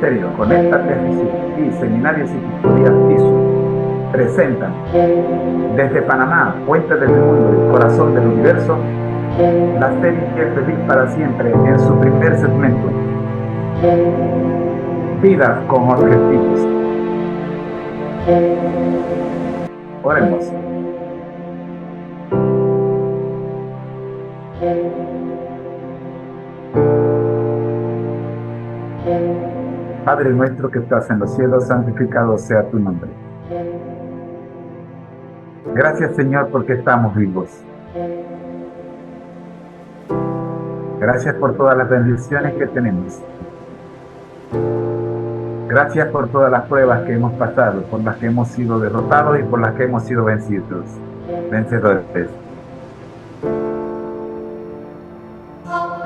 ministerio Conéctate a Jesús y Seminarios y Tutorías ISU presentan desde Panamá, Puente del Mundo, el corazón del universo, la serie Feliz para Siempre en su primer segmento, Vidas con Objetivos. Oremos. Padre nuestro que estás en los cielos, santificado sea tu nombre. Gracias, Señor, porque estamos vivos. Gracias por todas las bendiciones que tenemos. Gracias por todas las pruebas que hemos pasado, por las que hemos sido derrotados y por las que hemos sido vencedores.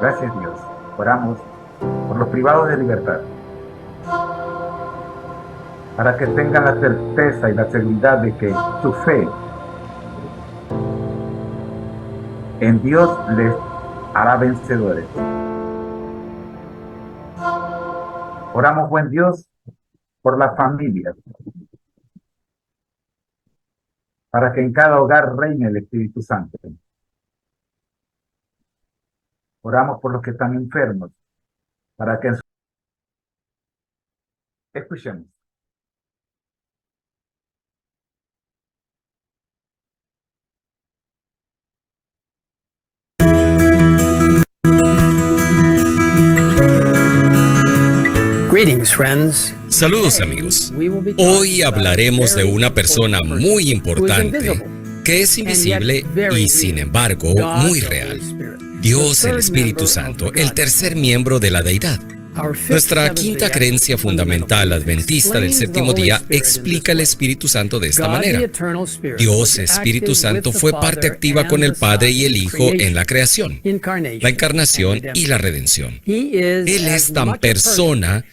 Gracias, Dios. Oramos por los privados de libertad, para que tengan la certeza y la seguridad de que su fe en Dios les hará vencedores. Oramos, buen Dios, por las familias, para que en cada hogar reine el Espíritu Santo. Oramos por los que están enfermos, para que en su... Escuchemos. Greetings, friends. Saludos, amigos. Hoy hablaremos de una persona muy importante que es invisible y, sin embargo, muy real. Dios, el Espíritu Santo, el tercer miembro de la deidad. Nuestra quinta creencia fundamental adventista del séptimo día explica el Espíritu Santo de esta manera. Dios, Espíritu Santo, fue parte activa con el Padre y el Hijo en la creación, la encarnación y la redención. Él es tan persona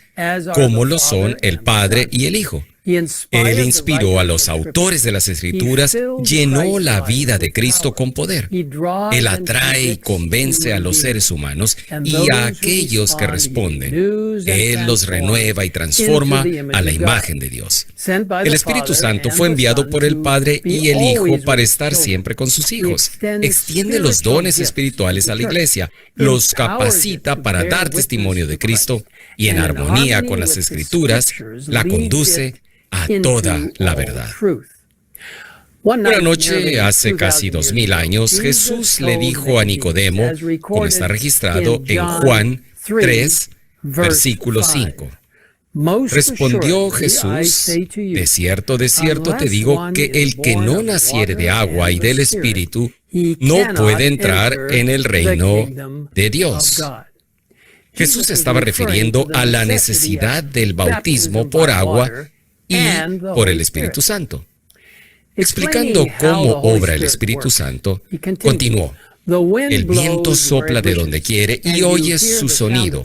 como lo son el Padre y el Hijo. Él inspiró a los autores de las Escrituras, llenó la vida de Cristo con poder. Él atrae y convence a los seres humanos y a aquellos que responden. Él los renueva y transforma a la imagen de Dios. El Espíritu Santo fue enviado por el Padre y el Hijo para estar siempre con sus hijos. Extiende los dones espirituales a la iglesia, los capacita para dar testimonio de Cristo y, en armonía con las Escrituras, la conduce a toda la verdad. Una noche, hace casi 2000 años, Jesús le dijo a Nicodemo, como está registrado en Juan 3, versículo 5. Respondió Jesús: de cierto te digo que el que no naciere de agua y del Espíritu no puede entrar en el reino de Dios. Jesús estaba refiriendo a la necesidad del bautismo por agua y por el Espíritu Santo. Explicando cómo obra el Espíritu Santo, continuó: el viento sopla de donde quiere y oyes su sonido,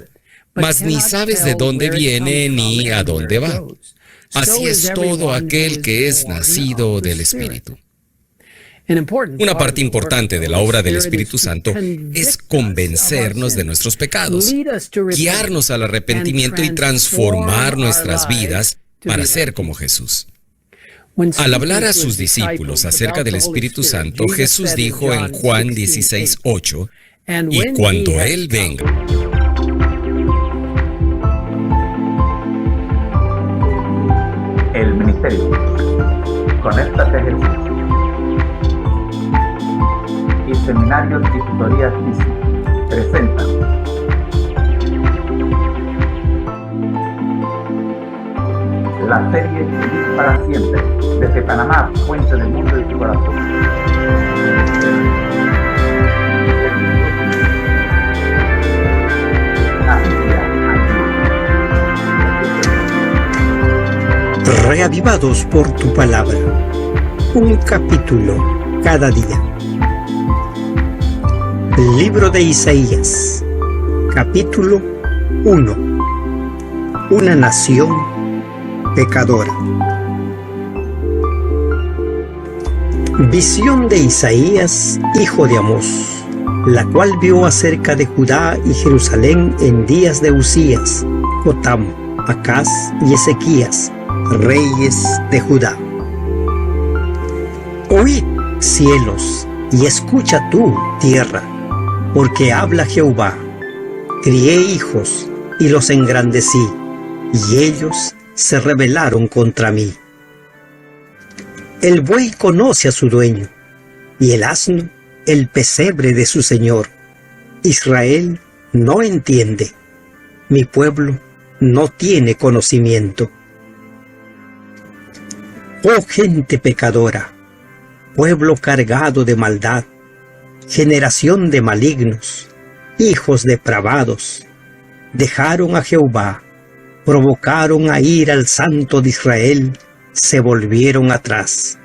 mas ni sabes de dónde viene ni a dónde va. Así es todo aquel que es nacido del Espíritu. Una parte importante de la obra del Espíritu Santo es convencernos de nuestros pecados, guiarnos al arrepentimiento y transformar nuestras vidas para ser como Jesús. Al hablar a sus discípulos acerca del Espíritu Santo, Jesús dijo en Juan 16:8, y cuando Él venga. El ministerio Conéctate a Jesús y Seminarios y Tutorías ISU presentan la serie Feliz para Siempre, desde Panamá, Puente del Mundo y tu corazón. Reavivados por tu palabra. Un capítulo cada día. Libro de Isaías, capítulo 1. Una nación pecadora. Visión de Isaías, hijo de Amós, la cual vio acerca de Judá y Jerusalén en días de Usías, Jotam, Acaz y Ezequías, reyes de Judá. Oíd, cielos, y escucha tú, tierra, porque habla Jehová. Crié hijos y los engrandecí, y ellos se rebelaron contra mí. El buey conoce a su dueño, y el asno el pesebre de su señor. Israel no entiende, mi pueblo no tiene conocimiento. Oh gente pecadora, pueblo cargado de maldad, generación de malignos, hijos depravados, dejaron a Jehová, provocaron a ir al Santo de Israel, se volvieron atrás.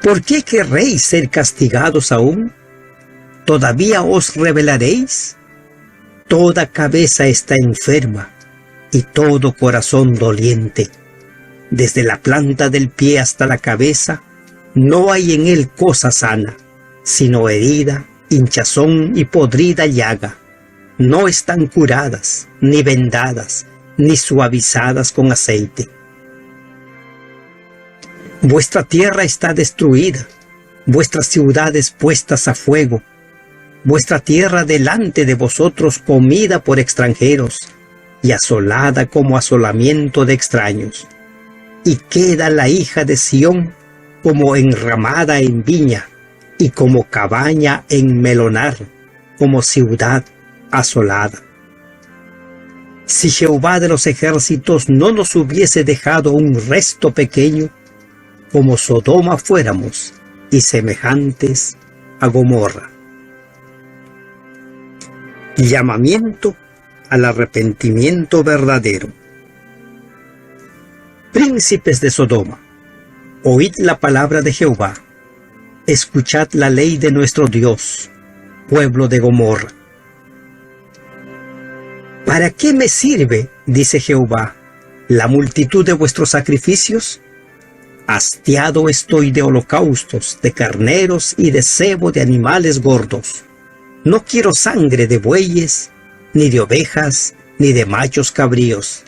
¿Por qué querréis ser castigados aún? ¿Todavía os rebelaréis? Toda cabeza está enferma y todo corazón doliente. Desde la planta del pie hasta la cabeza, no hay en él cosa sana, sino herida, hinchazón y podrida llaga. No están curadas, ni vendadas, ni suavizadas con aceite. Vuestra tierra está destruida, vuestras ciudades puestas a fuego, vuestra tierra delante de vosotros comida por extranjeros, y asolada como asolamiento de extraños. Y queda la hija de Sión como enramada en viña, y como cabaña en melonar, como ciudad asolada. Si Jehová de los ejércitos no nos hubiese dejado un resto pequeño, como Sodoma fuéramos, y semejantes a Gomorra. Llamamiento al arrepentimiento verdadero. Príncipes de Sodoma, oíd la palabra de Jehová, escuchad la ley de nuestro Dios, pueblo de Gomorra. ¿Para qué me sirve, dice Jehová, la multitud de vuestros sacrificios? Hastiado estoy de holocaustos, de carneros y de cebo de animales gordos. No quiero sangre de bueyes, ni de ovejas, ni de machos cabríos.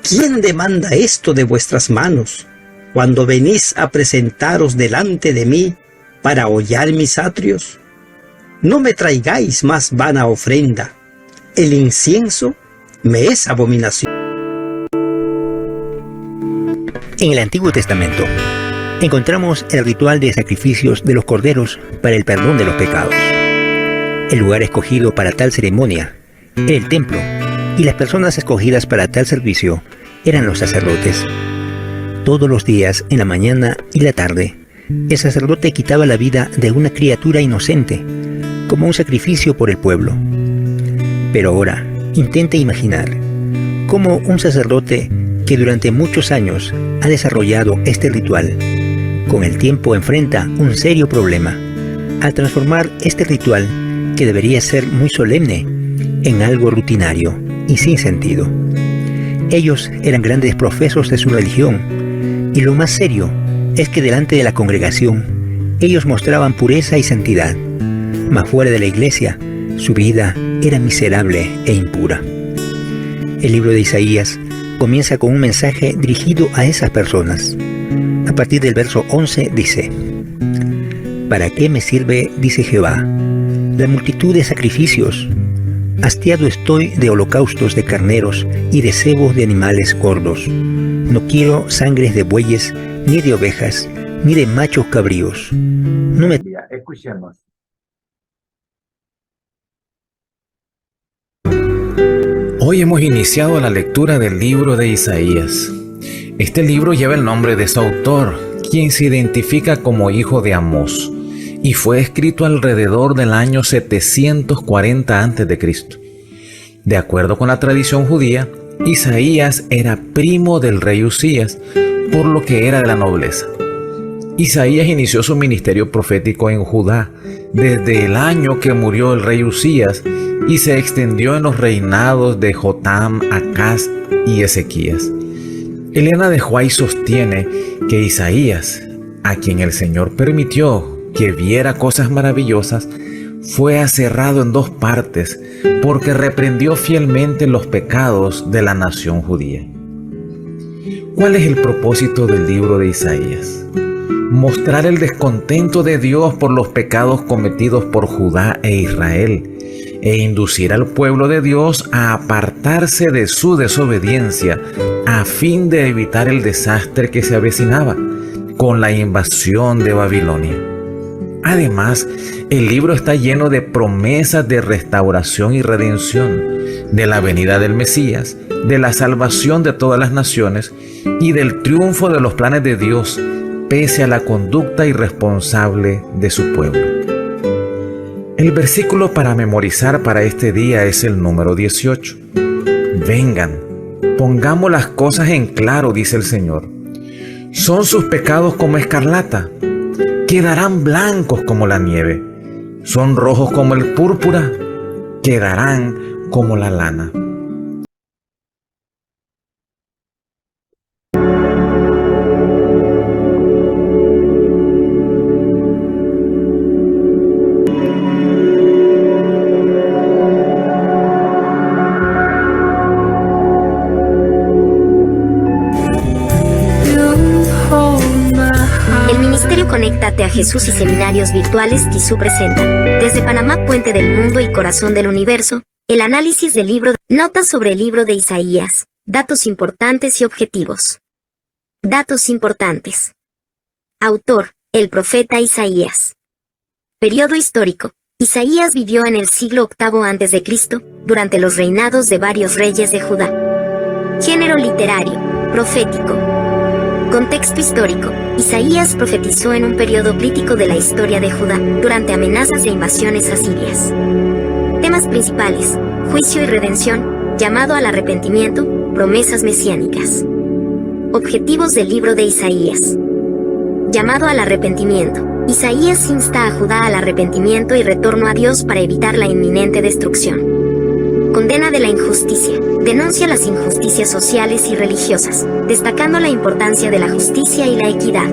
¿Quién demanda esto de vuestras manos, cuando venís a presentaros delante de mí para hollar mis atrios? No me traigáis más vana ofrenda. El incienso me es abominación. En el Antiguo Testamento encontramos el ritual de sacrificios de los corderos para el perdón de los pecados. El lugar escogido para tal ceremonia era el templo, y las personas escogidas para tal servicio eran los sacerdotes. Todos los días, en la mañana y la tarde, el sacerdote quitaba la vida de una criatura inocente, como un sacrificio por el pueblo. Pero ahora, intente imaginar cómo un sacerdote que durante muchos años ha desarrollado este ritual, con el tiempo enfrenta un serio problema al transformar este ritual, que debería ser muy solemne, en algo rutinario y sin sentido. Ellos eran grandes profesos de su religión, y lo más serio es que delante de la congregación ellos mostraban pureza y santidad, mas fuera de la iglesia su vida era miserable e impura. El libro de Isaías comienza con un mensaje dirigido a esas personas. A partir del verso 11 dice: ¿Para qué me sirve, dice Jehová, la multitud de sacrificios? Hastiado estoy de holocaustos de carneros y de cebos de animales gordos. No quiero sangres de bueyes, ni de ovejas, ni de machos cabríos. No me... Escuchemos. Hoy hemos iniciado la lectura del libro de Isaías. Este libro lleva el nombre de su autor, quien se identifica como hijo de Amós, y fue escrito alrededor del año 740 a.C. De acuerdo con la tradición judía, Isaías era primo del rey Usías, por lo que era de la nobleza. Isaías inició su ministerio profético en Judá desde el año que murió el rey Usías y se extendió en los reinados de Jotam, Acaz y Ezequías. Elena de White sostiene que Isaías, a quien el Señor permitió que viera cosas maravillosas, fue aserrado en 2 partes porque reprendió fielmente los pecados de la nación judía. ¿Cuál es el propósito del libro de Isaías? Mostrar el descontento de Dios por los pecados cometidos por Judá e Israel, e inducir al pueblo de Dios a apartarse de su desobediencia a fin de evitar el desastre que se avecinaba con la invasión de Babilonia. Además, el libro está lleno de promesas de restauración y redención, de la venida del Mesías, de la salvación de todas las naciones y del triunfo de los planes de Dios, pese a la conducta irresponsable de su pueblo. El versículo para memorizar para este día es el número 18. Vengan, pongamos las cosas en claro, dice el Señor. Son sus pecados como escarlata, quedarán blancos como la nieve. Son rojos como el púrpura, quedarán como la lana. Conéctate a Jesús y Seminarios Virtuales TISU presentan, desde Panamá, puente del mundo y corazón del universo, el análisis del libro, notas sobre el libro de Isaías, datos importantes y objetivos. Datos importantes. Autor, el profeta Isaías. Periodo histórico. Isaías vivió en el siglo VIII a.C., durante los reinados de varios reyes de Judá. Género literario, profético. Contexto histórico. Isaías profetizó en un periodo crítico de la historia de Judá, durante amenazas de invasiones asirias. Temas principales: juicio y redención, llamado al arrepentimiento, promesas mesiánicas. Objetivos del libro de Isaías. Llamado al arrepentimiento. Isaías insta a Judá al arrepentimiento y retorno a Dios para evitar la inminente destrucción. Condena de la injusticia. Denuncia las injusticias sociales y religiosas, destacando la importancia de la justicia y la equidad.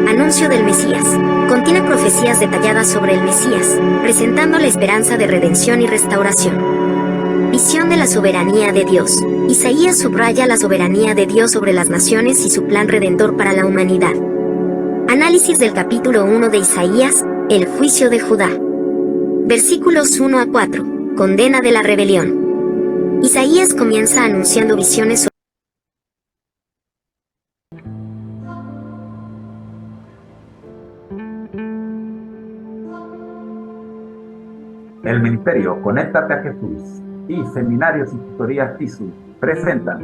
Anuncio del Mesías. Contiene profecías detalladas sobre el Mesías, presentando la esperanza de redención y restauración. Visión de la soberanía de Dios. Isaías subraya la soberanía de Dios sobre las naciones y su plan redentor para la humanidad. Análisis del capítulo 1 de Isaías, el juicio de Judá. Versículos 1 a 4. Condena de la rebelión. Isaías comienza anunciando visiones sobre El Ministerio Conéctate a Jesús y Seminarios y Tutorías TISU presentan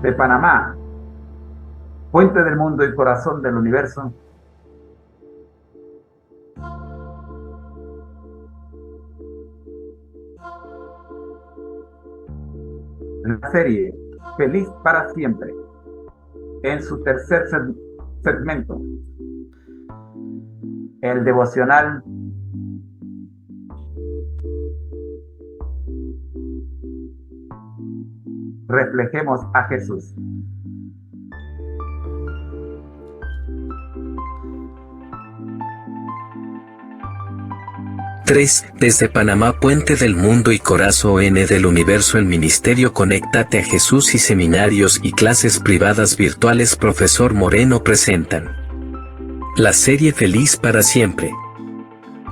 de Panamá, puente del mundo y corazón del universo, la serie Feliz para Siempre, en su tercer segmento, el devocional Reflejemos a Jesús. Desde Panamá, puente del mundo y corazón del universo, el Ministerio Conéctate a Jesús y Seminarios y Clases Privadas Virtuales Profesor Moreno presentan la serie Feliz para Siempre.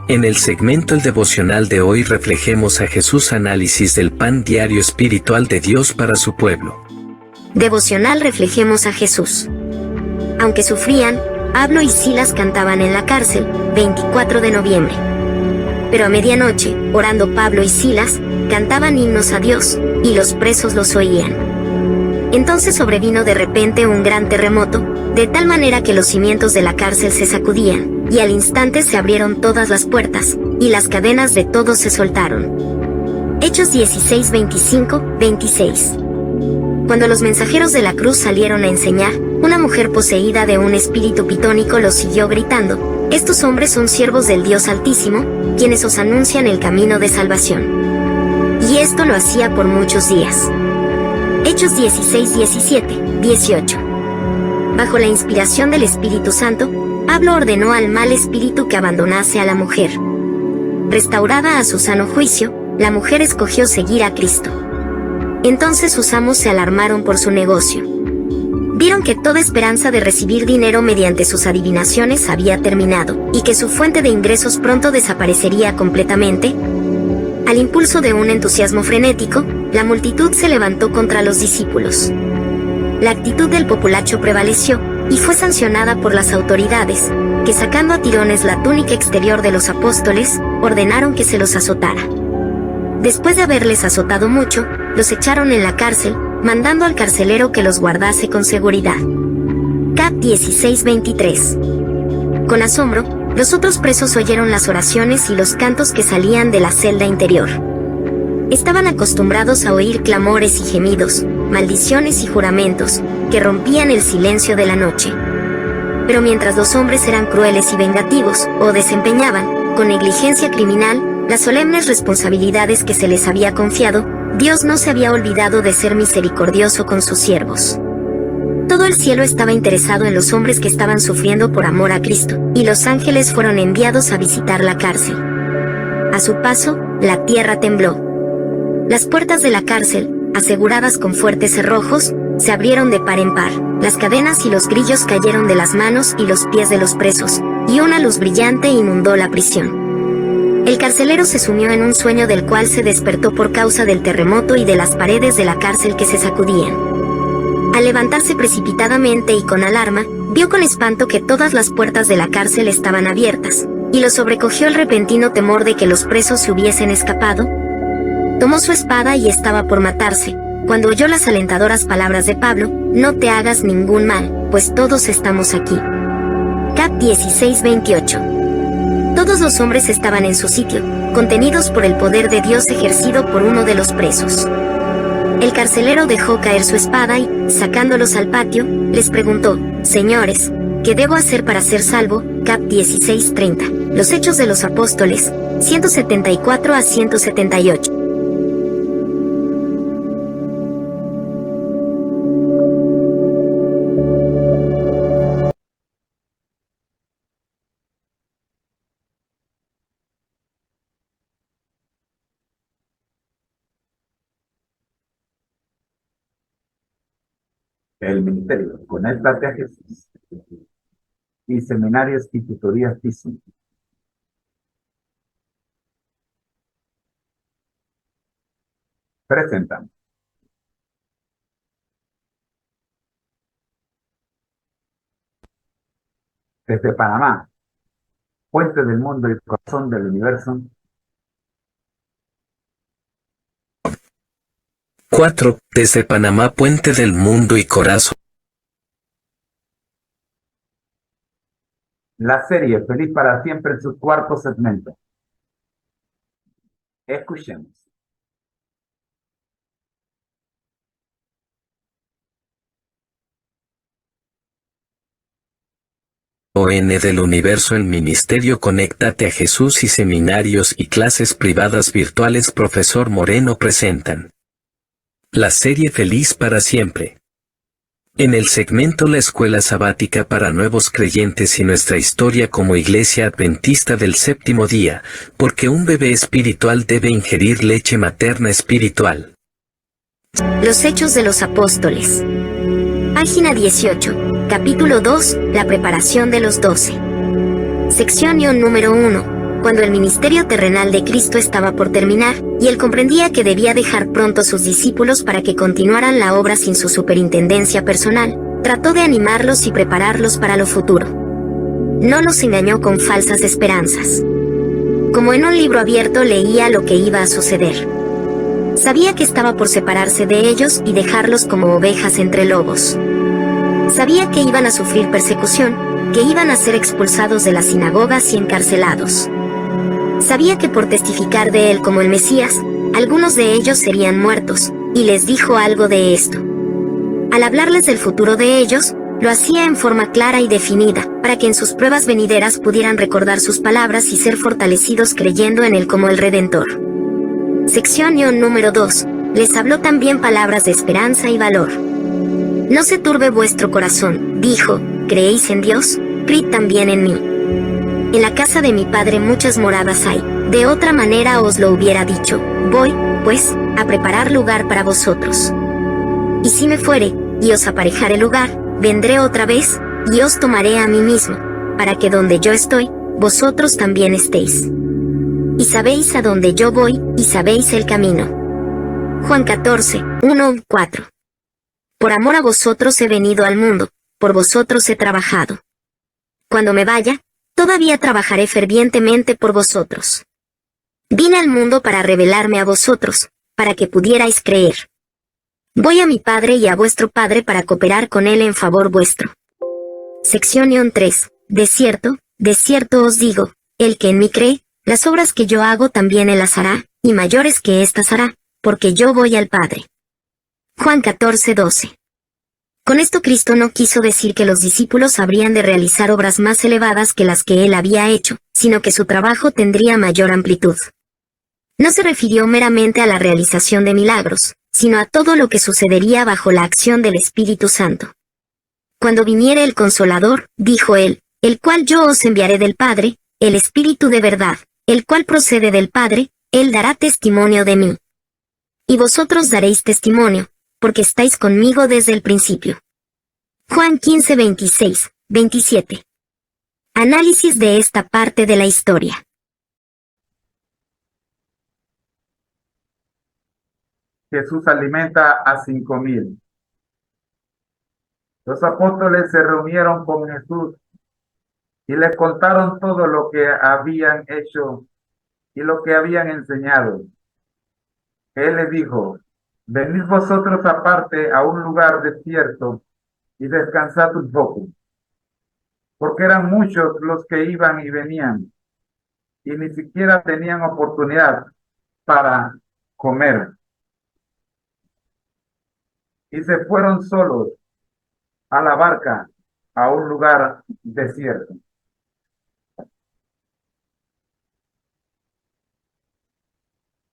En el segmento El Devocional de hoy, Reflejemos a Jesús, análisis del pan diario espiritual de Dios para su pueblo. Devocional Reflejemos a Jesús. Aunque sufrían, Pablo y Silas cantaban en la cárcel, 24 de noviembre. Pero a medianoche, orando Pablo y Silas, cantaban himnos a Dios, y los presos los oían. Entonces sobrevino de repente un gran terremoto, de tal manera que los cimientos de la cárcel se sacudían, y al instante se abrieron todas las puertas, y las cadenas de todos se soltaron. Hechos 16, 25, 26. Cuando los mensajeros de la cruz salieron a enseñar, una mujer poseída de un espíritu pitónico los siguió gritando: estos hombres son siervos del Dios Altísimo, quienes os anuncian el camino de salvación. Y esto lo hacía por muchos días. Hechos 16, 17, 18. Bajo la inspiración del Espíritu Santo, Pablo ordenó al mal espíritu que abandonase a la mujer. Restaurada a su sano juicio, la mujer escogió seguir a Cristo. Entonces sus amos se alarmaron por su negocio. Vieron que toda esperanza de recibir dinero mediante sus adivinaciones había terminado, y que su fuente de ingresos pronto desaparecería completamente. Al impulso de un entusiasmo frenético, la multitud se levantó contra los discípulos. La actitud del populacho prevaleció, y fue sancionada por las autoridades, que sacando a tirones la túnica exterior de los apóstoles, ordenaron que se los azotara. Después de haberles azotado mucho, los echaron en la cárcel, mandando al carcelero que los guardase con seguridad. Cap 16:23. Con asombro, los otros presos oyeron las oraciones y los cantos que salían de la celda interior. Estaban acostumbrados a oír clamores y gemidos, maldiciones y juramentos, que rompían el silencio de la noche. Pero mientras los hombres eran crueles y vengativos, o desempeñaban, con negligencia criminal, las solemnes responsabilidades que se les había confiado, Dios no se había olvidado de ser misericordioso con sus siervos. Todo el cielo estaba interesado en los hombres que estaban sufriendo por amor a Cristo, y los ángeles fueron enviados a visitar la cárcel. A su paso, la tierra tembló. Las puertas de la cárcel, aseguradas con fuertes cerrojos, se abrieron de par en par. Las cadenas y los grillos cayeron de las manos y los pies de los presos, y una luz brillante inundó la prisión. El carcelero se sumió en un sueño del cual se despertó por causa del terremoto y de las paredes de la cárcel que se sacudían. Al levantarse precipitadamente y con alarma, vio con espanto que todas las puertas de la cárcel estaban abiertas, y lo sobrecogió el repentino temor de que los presos se hubiesen escapado. Tomó su espada y estaba por matarse, cuando oyó las alentadoras palabras de Pablo: no te hagas ningún mal, pues todos estamos aquí. Cap 16:28. Todos los hombres estaban en su sitio, contenidos por el poder de Dios ejercido por uno de los presos. El carcelero dejó caer su espada y, sacándolos al patio, les preguntó: señores, ¿qué debo hacer para ser salvo? Cap 16:30. Los Hechos de los Apóstoles, 174 a 178. El ministerio, conéctate a Jesús. Y seminarios y tutorías TISU. Presentamos. Desde Panamá, puente del mundo y corazón del universo. 4. Desde Panamá, puente del mundo y corazón. La serie Feliz para Siempre en su cuarto segmento. Escuchemos. ON del Universo, el Ministerio Conéctate a Jesús y seminarios y clases privadas virtuales Profesor Moreno presentan la serie Feliz para Siempre. En el segmento La Escuela Sabática para Nuevos Creyentes y nuestra historia como Iglesia Adventista del Séptimo Día, porque un bebé espiritual debe ingerir leche materna espiritual. Los Hechos de los Apóstoles. Página 18, capítulo 2, la preparación de los 12. Sección número 1. Cuando el ministerio terrenal de Cristo estaba por terminar, y él comprendía que debía dejar pronto a sus discípulos para que continuaran la obra sin su superintendencia personal, trató de animarlos y prepararlos para lo futuro. No los engañó con falsas esperanzas. Como en un libro abierto leía lo que iba a suceder. Sabía que estaba por separarse de ellos y dejarlos como ovejas entre lobos. Sabía que iban a sufrir persecución, que iban a ser expulsados de las sinagogas y encarcelados. Sabía que por testificar de él como el Mesías, algunos de ellos serían muertos, y les dijo algo de esto. Al hablarles del futuro de ellos, lo hacía en forma clara y definida, para que en sus pruebas venideras pudieran recordar sus palabras y ser fortalecidos creyendo en él como el Redentor. Sección número 2. les habló también palabras de esperanza y valor. No se turbe vuestro corazón, dijo, ¿creéis en Dios? Creed también en mí. En la casa de mi Padre muchas moradas hay, de otra manera os lo hubiera dicho. Voy, pues, a preparar lugar para vosotros. Y si me fuere, y os aparejare lugar, vendré otra vez, y os tomaré a mí mismo, para que donde yo estoy, vosotros también estéis. Y sabéis a dónde yo voy, y sabéis el camino. Juan 14, 1-4. Por amor a vosotros he venido al mundo, por vosotros he trabajado. Cuando me vaya, todavía trabajaré fervientemente por vosotros. Vine al mundo para revelarme a vosotros, para que pudierais creer. Voy a mi Padre y a vuestro Padre para cooperar con Él en favor vuestro. Sección 3. De cierto os digo, el que en mí cree, las obras que yo hago también Él las hará, y mayores que éstas hará, porque yo voy al Padre. Juan 14:12. Con esto Cristo no quiso decir que los discípulos habrían de realizar obras más elevadas que las que Él había hecho, sino que su trabajo tendría mayor amplitud. No se refirió meramente a la realización de milagros, sino a todo lo que sucedería bajo la acción del Espíritu Santo. Cuando viniere el Consolador, dijo Él, el cual yo os enviaré del Padre, el Espíritu de verdad, el cual procede del Padre, Él dará testimonio de mí. Y vosotros daréis testimonio, porque estáis conmigo desde el principio. Juan 15:26, 27. Análisis de esta parte de la historia. Jesús alimenta a 5,000. Los apóstoles se reunieron con Jesús y le contaron todo lo que habían hecho y lo que habían enseñado. Él les dijo, venid vosotros aparte a un lugar desierto y descansad un poco, porque eran muchos los que iban y venían, y ni siquiera tenían oportunidad para comer. Y se fueron solos a la barca a un lugar desierto.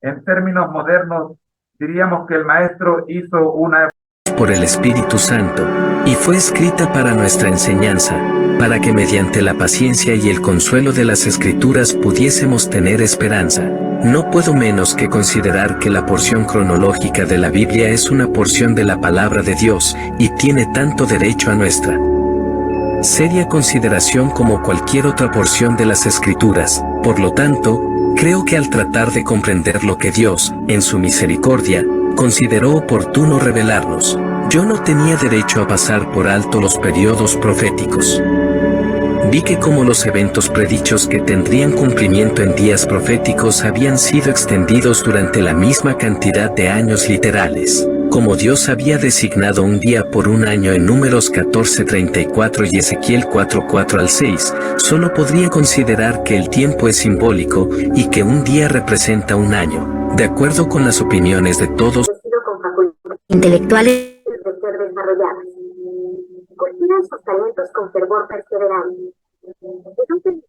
En términos modernos, diríamos que el maestro hizo una por el Espíritu Santo, y fue escrita para nuestra enseñanza, para que mediante la paciencia y el consuelo de las Escrituras pudiésemos tener esperanza. No puedo menos que considerar que la porción cronológica de la Biblia es una porción de la palabra de Dios, y tiene tanto derecho a nuestra seria consideración como cualquier otra porción de las Escrituras. Por lo tanto, creo que al tratar de comprender lo que Dios, en su misericordia, consideró oportuno revelarnos, yo no tenía derecho a pasar por alto los periodos proféticos. Vi que como los eventos predichos que tendrían cumplimiento en días proféticos habían sido extendidos durante la misma cantidad de años literales, como Dios había designado un día por un año en Números 14:34 y Ezequiel 4:4-6, solo podría considerar que el tiempo es simbólico y que un día representa un año, de acuerdo con las opiniones de todos intelectuales de ser desarrolladas. Cultivan sus talentos con fervor perseverante. Eduquen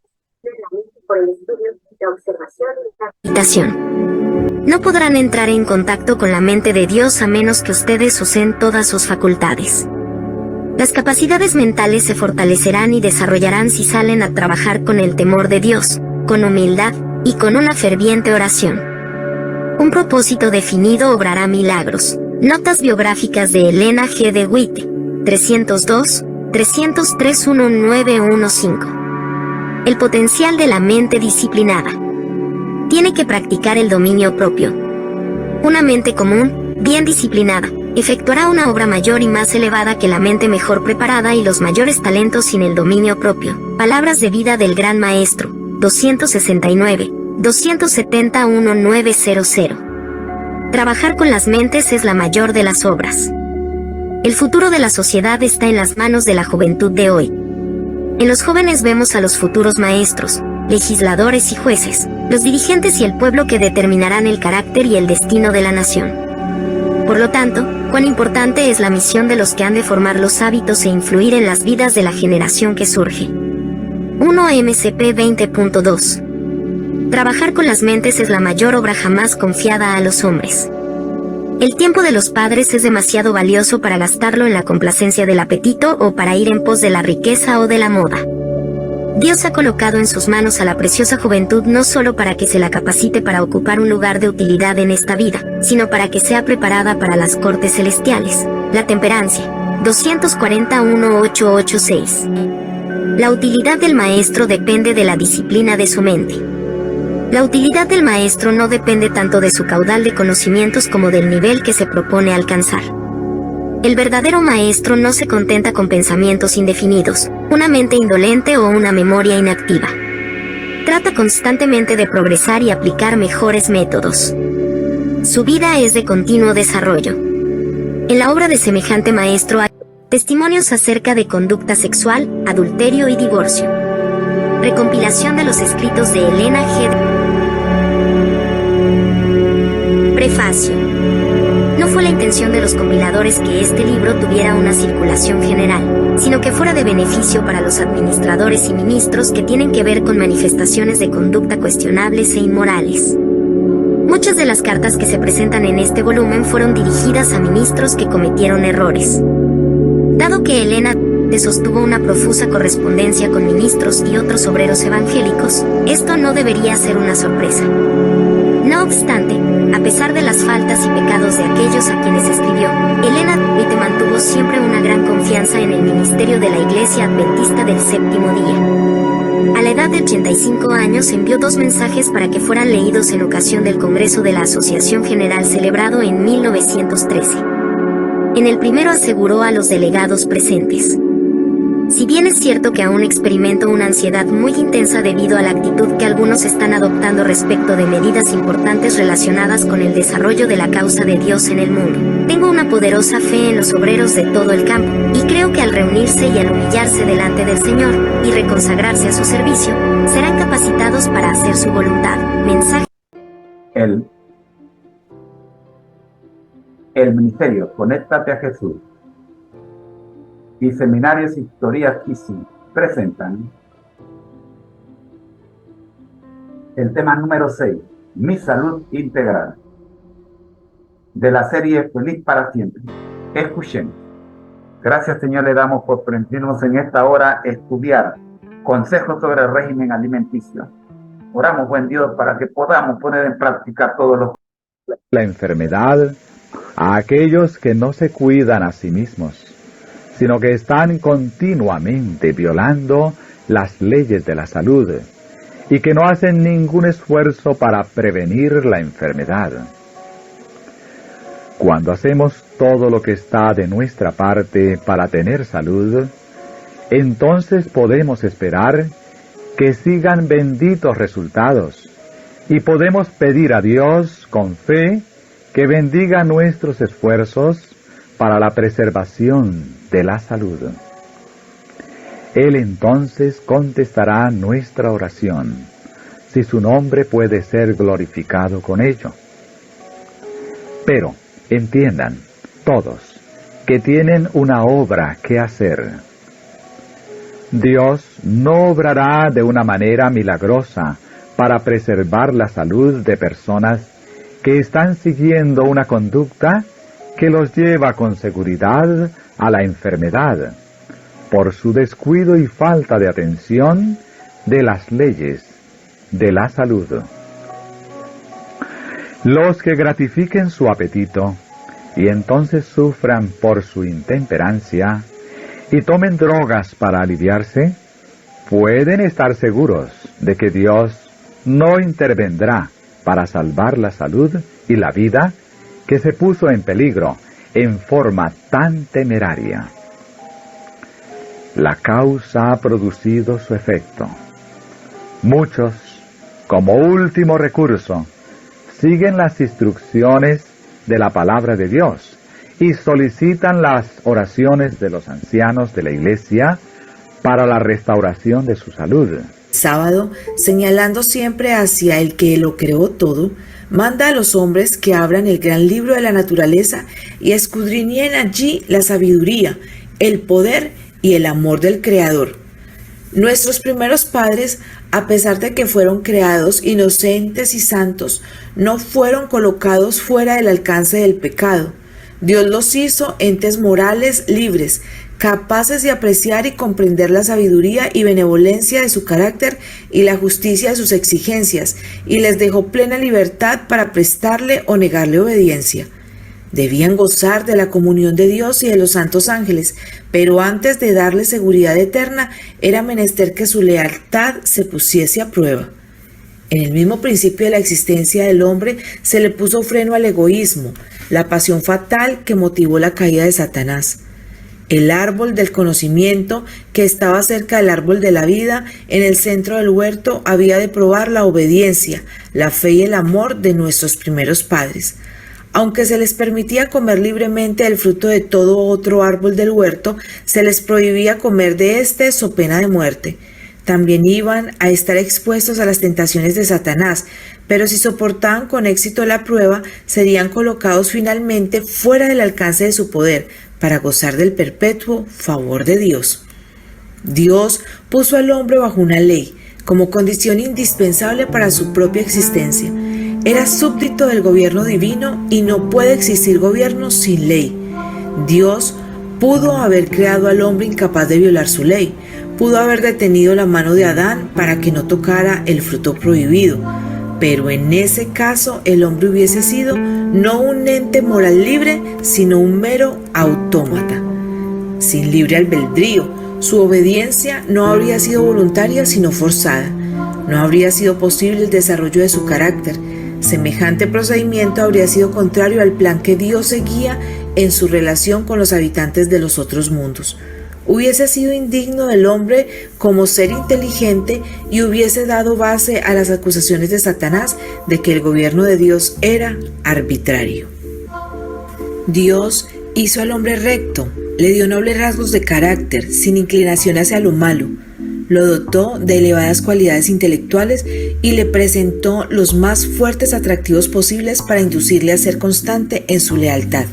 la mente por el estudio, la observación y la meditación. No podrán entrar en contacto con la mente de Dios a menos que ustedes usen todas sus facultades. Las capacidades mentales se fortalecerán y desarrollarán si salen a trabajar con el temor de Dios, con humildad y con una ferviente oración. Un propósito definido obrará milagros. Notas biográficas de Elena G. de Witte, 302, 303-1915. El potencial de la mente disciplinada. Tiene que practicar el dominio propio. Una mente común, bien disciplinada, efectuará una obra mayor y más elevada que la mente mejor preparada y los mayores talentos sin el dominio propio. Palabras de vida del Gran Maestro, 269, 270-1900. Trabajar con las mentes es la mayor de las obras. El futuro de la sociedad está en las manos de la juventud de hoy. En los jóvenes vemos a los futuros maestros, legisladores y jueces, los dirigentes y el pueblo que determinarán el carácter y el destino de la nación. Por lo tanto, cuán importante es la misión de los que han de formar los hábitos e influir en las vidas de la generación que surge. 1 MCP 20.2. Trabajar con las mentes es la mayor obra jamás confiada a los hombres. El tiempo de los padres es demasiado valioso para gastarlo en la complacencia del apetito o para ir en pos de la riqueza o de la moda. Dios ha colocado en sus manos a la preciosa juventud no solo para que se la capacite para ocupar un lugar de utilidad en esta vida, sino para que sea preparada para las cortes celestiales. La temperancia. 241.886. La utilidad del maestro depende de la disciplina de su mente. La utilidad del maestro no depende tanto de su caudal de conocimientos como del nivel que se propone alcanzar. El verdadero maestro no se contenta con pensamientos indefinidos, una mente indolente o una memoria inactiva. Trata constantemente de progresar y aplicar mejores métodos. Su vida es de continuo desarrollo. En la obra de semejante maestro hay testimonios acerca de conducta sexual, adulterio y divorcio. Recompilación de los escritos de Elena G. Prefacio. No fue la intención de los compiladores que este libro tuviera una circulación general, sino que fuera de beneficio para los administradores y ministros que tienen que ver con manifestaciones de conducta cuestionables e inmorales. Muchas de las cartas que se presentan en este volumen fueron dirigidas a ministros que cometieron errores. Dado que Elena sostuvo una profusa correspondencia con ministros y otros obreros evangélicos, esto no debería ser una sorpresa. No obstante, a pesar de las faltas y pecados de aquellos a quienes escribió, Elena mantuvo siempre una gran confianza en el ministerio de la Iglesia Adventista del Séptimo Día. A la edad de 85 años envió 2 mensajes para que fueran leídos en ocasión del Congreso de la Asociación General celebrado en 1913. En el primero aseguró a los delegados presentes: si bien es cierto que aún experimento una ansiedad muy intensa debido a la actitud que algunos están adoptando respecto de medidas importantes relacionadas con el desarrollo de la causa de Dios en el mundo, tengo una poderosa fe en los obreros de todo el campo, y creo que al reunirse y al humillarse delante del Señor, y reconsagrarse a su servicio, serán capacitados para hacer su voluntad. Mensaje. El ministerio Conéctate a Jesús y Seminarios Historias Easy presentan el tema número 6, Mi Salud Integral, de la serie Feliz para Siempre. Escuchen. Gracias, Señor, le damos por permitirnos en esta hora estudiar consejos sobre el régimen alimenticio. Oramos, buen Dios, para que podamos poner en práctica todos los... La enfermedad a aquellos que no se cuidan a sí mismos, sino que están continuamente violando las leyes de la salud y que no hacen ningún esfuerzo para prevenir la enfermedad. Cuando hacemos todo lo que está de nuestra parte para tener salud, entonces podemos esperar que sigan benditos resultados y podemos pedir a Dios con fe que bendiga nuestros esfuerzos para la preservación de la salud. Él entonces contestará nuestra oración, si su nombre puede ser glorificado con ello. Pero entiendan, todos, que tienen una obra que hacer. Dios no obrará de una manera milagrosa para preservar la salud de personas que están siguiendo una conducta que los lleva con seguridad a la enfermedad, por su descuido y falta de atención de las leyes de la salud. Los que gratifiquen su apetito y entonces sufran por su intemperancia y tomen drogas para aliviarse, pueden estar seguros de que Dios no intervendrá para salvar la salud y la vida que se puso en peligro en forma tan temeraria. La causa ha producido su efecto. Muchos, como último recurso, siguen las instrucciones de la palabra de Dios y solicitan las oraciones de los ancianos de la Iglesia para la restauración de su salud. Sábado, señalando siempre hacia el que lo creó todo, manda a los hombres que abran el gran libro de la naturaleza y escudriñen allí la sabiduría, el poder y el amor del Creador. Nuestros primeros padres A pesar de que fueron creados inocentes y santos, no fueron colocados fuera del alcance del pecado. Dios los hizo entes morales libres, capaces de apreciar y comprender la sabiduría y benevolencia de su carácter y la justicia de sus exigencias, y les dejó plena libertad para prestarle o negarle obediencia. Debían gozar de la comunión de Dios y de los santos ángeles, pero antes de darle seguridad eterna, era menester que su lealtad se pusiese a prueba. En el mismo principio de la existencia del hombre se le puso freno al egoísmo, la pasión fatal que motivó la caída de Satanás. El árbol del conocimiento, que estaba cerca del árbol de la vida, en el centro del huerto, había de probar la obediencia, la fe y el amor de nuestros primeros padres. Aunque se les permitía comer libremente el fruto de todo otro árbol del huerto, se les prohibía comer de éste so pena de muerte. También iban a estar expuestos a las tentaciones de Satanás, pero si soportaban con éxito la prueba, serían colocados finalmente fuera del alcance de su poder, para gozar del perpetuo favor de Dios. Dios puso al hombre bajo una ley, como condición indispensable para su propia existencia. Era súbdito del gobierno divino y no puede existir gobierno sin ley. Dios pudo haber creado al hombre incapaz de violar su ley, pudo haber detenido la mano de Adán para que no tocara el fruto prohibido, pero en ese caso el hombre hubiese sido no un ente moral libre, sino un mero autómata. Sin libre albedrío, su obediencia no habría sido voluntaria sino forzada. No habría sido posible el desarrollo de su carácter. Semejante procedimiento habría sido contrario al plan que Dios seguía en su relación con los habitantes de los otros mundos. Hubiese sido indigno del hombre como ser inteligente y hubiese dado base a las acusaciones de Satanás de que el gobierno de Dios era arbitrario. Dios hizo al hombre recto, le dio nobles rasgos de carácter, sin inclinación hacia lo malo, lo dotó de elevadas cualidades intelectuales y le presentó los más fuertes atractivos posibles para inducirle a ser constante en su lealtad.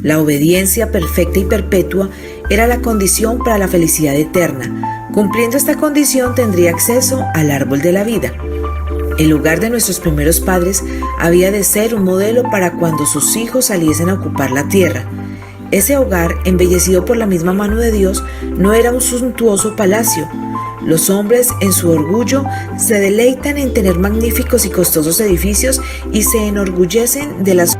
La obediencia perfecta y perpetua era la condición para la felicidad eterna. Cumpliendo esta condición tendría acceso al árbol de la vida. El hogar de nuestros primeros padres había de ser un modelo para cuando sus hijos saliesen a ocupar la tierra. Ese hogar, embellecido por la misma mano de Dios, no era un suntuoso palacio. Los hombres, en su orgullo, se deleitan en tener magníficos y costosos edificios y se enorgullecen de las